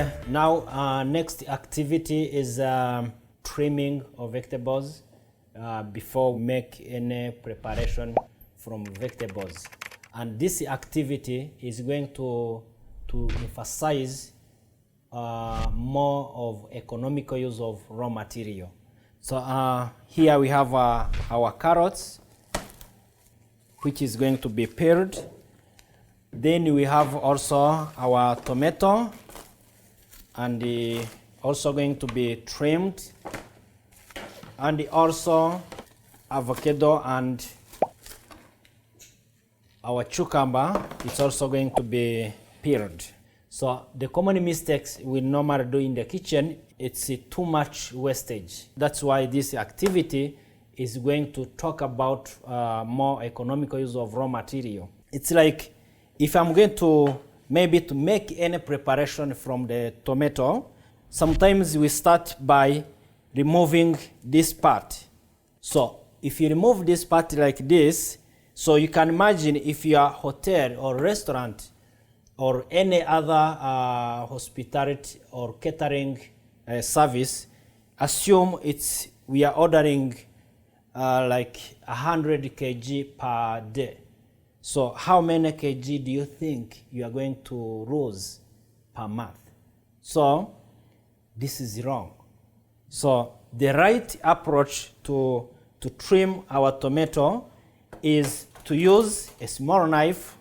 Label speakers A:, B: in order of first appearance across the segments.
A: Okay, now next activity is trimming of vegetables before we make any preparation from vegetables. And this activity is going to emphasize more of economical use of raw material. So here we have our carrots, which is going to be peeled. Then we have also our tomato, and also going to be trimmed, and also avocado and our cucumber, it's also going to be peeled. So the common mistakes we normally do in the kitchen, it's too much wastage. That's why this activity is going to talk about more economical use of raw material. It's like if I'm going to maybe make any preparation from the tomato, sometimes we start by removing this part. So if you remove this part like this, so you can imagine if you are a hotel or restaurant or any other hospitality or catering service, assume we are ordering like 100 kg per day. So how many kg do you think you are going to lose per month? So this is wrong. So the right approach to trim our tomato is to use a small knife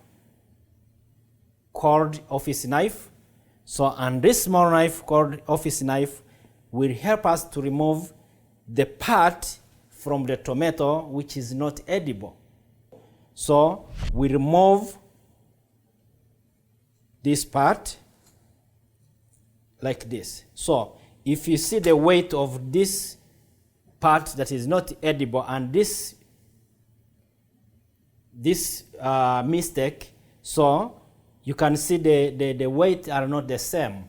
A: called office knife. So, and this small knife called office knife will help us to remove the part from the tomato which is not edible. So we remove this part like this. So if you see the weight of this part that is not edible and this mistake, so you can see the weight are not the same.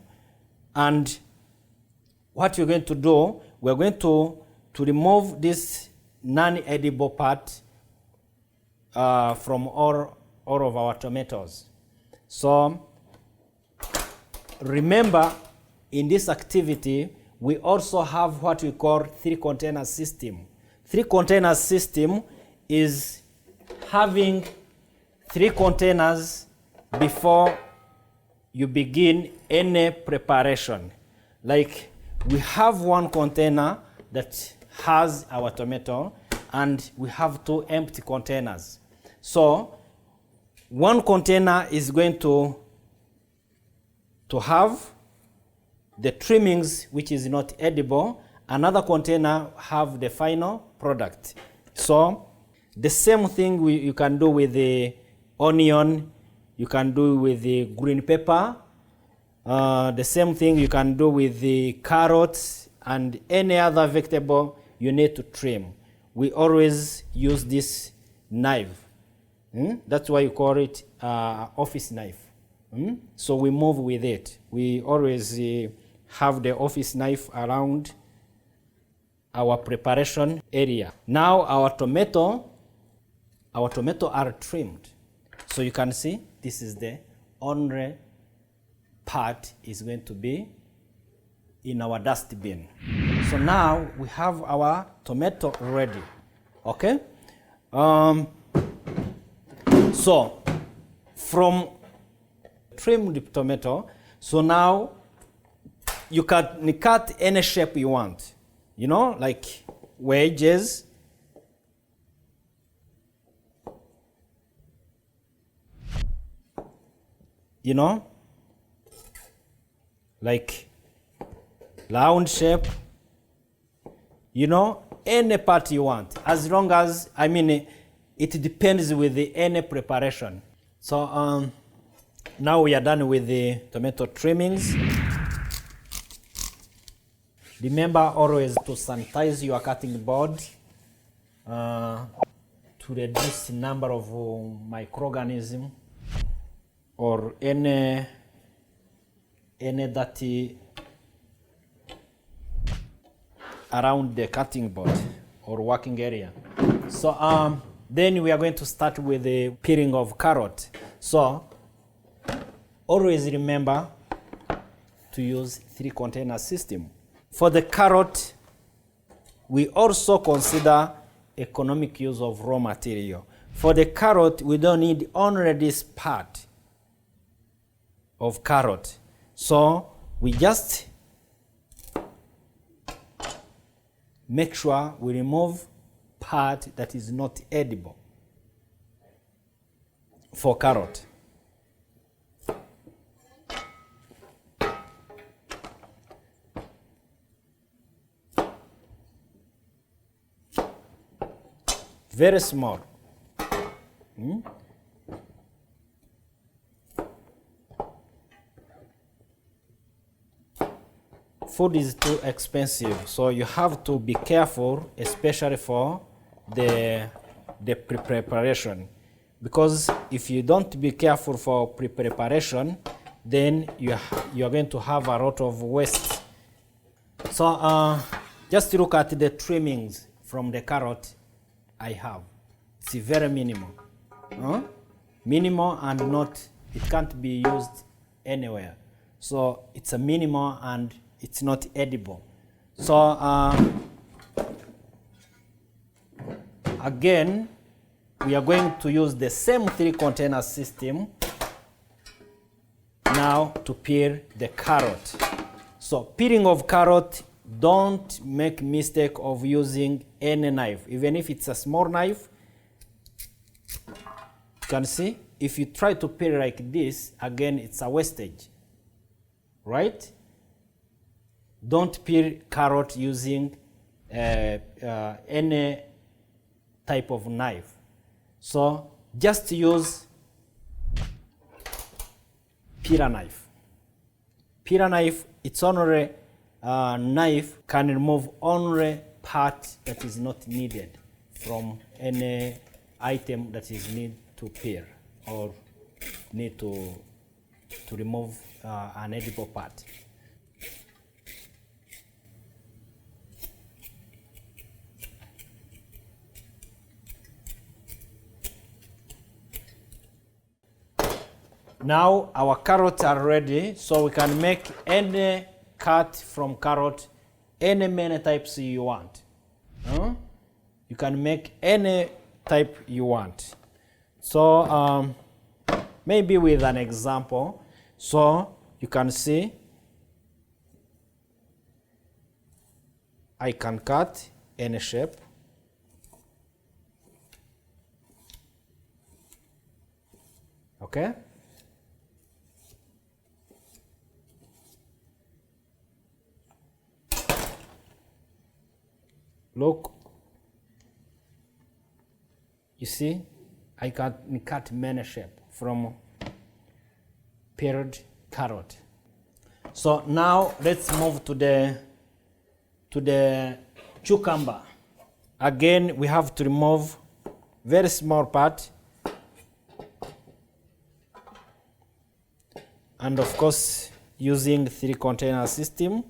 A: And what you're going to do, we're going to remove this non-edible part from all of our tomatoes. So remember, in this activity, we also have what we call 3-container system. 3-container system is having 3 containers before you begin any preparation. Like we have 1 container that has our tomato, and we have 2 empty containers. So 1 container is going to have the trimmings which is not edible. Another container have the final product. So the same thing you can do with the onion, you can do with the green pepper, the same thing you can do with the carrots and any other vegetable you need to trim. We always use this knife. That's why you call it office knife. So we move with it. We always have the office knife around our preparation area. Now our tomato are trimmed. So you can see this is the only part is going to be in our dustbin. So now we have our tomato ready. Okay? So from trimmed tomato, so now you can cut any shape you want. You know, like wedges. You know, like round shape. You know, any part you want, as long as, I mean, it depends with any preparation. So now we are done with the tomato trimmings. Remember always to sanitize your cutting board to reduce the number of microorganisms or any dirty around the cutting board or working area. So then we are going to start with the peeling of carrot. So always remember to use 3-container system. For the carrot, we also consider economic use of raw material. For the carrot, we don't need only this part of carrot. So we just make sure we remove part that is not edible for carrot. Very small. Food is too expensive, so you have to be careful, especially for the preparation. Because if you don't be careful for preparation, then you're going to have a lot of waste. So just look at the trimmings from the carrot I have. It's very minimal. Minimal and not, it can't be used anywhere. So it's a minimal and it's not edible. So again, we are going to use the same 3-container system now to peel the carrot. So peeling of carrot, don't make mistake of using any knife. Even if it's a small knife, you can see, if you try to peel like this, again, it's a wastage, right? Don't peel carrot using any type of knife. So just use peeler knife. Peeler knife, it's only knife can remove only part that is not needed from any item that is need to peel or need to remove an edible part. Now our carrots are ready, so we can make any cut from carrot, any many types you want. You can make any type you want. So maybe with an example, so you can see I can cut any shape. Okay? Look, you see, I can cut many shapes from peeled carrot. So now let's move to the cucumber. Again, we have to remove very small part, and of course, using 3-container system.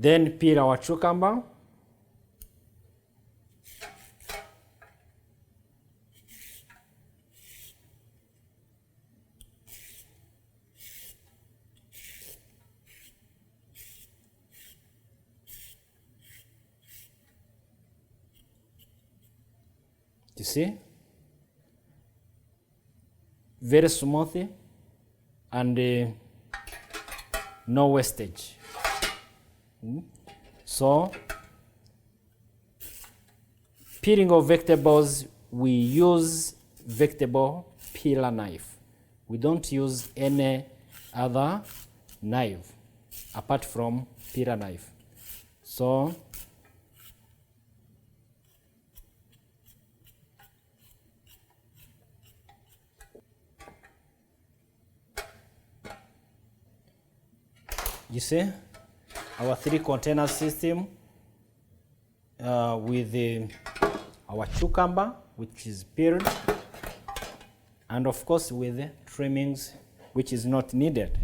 A: Then peel our cucumber. You see? Very smooth and no wastage. So, peeling of vegetables, we use vegetable peeler knife. We don't use any other knife apart from peeler knife. So, You see, our 3 container system with our cucumber, which is peeled, and of course with the trimmings, which is not needed.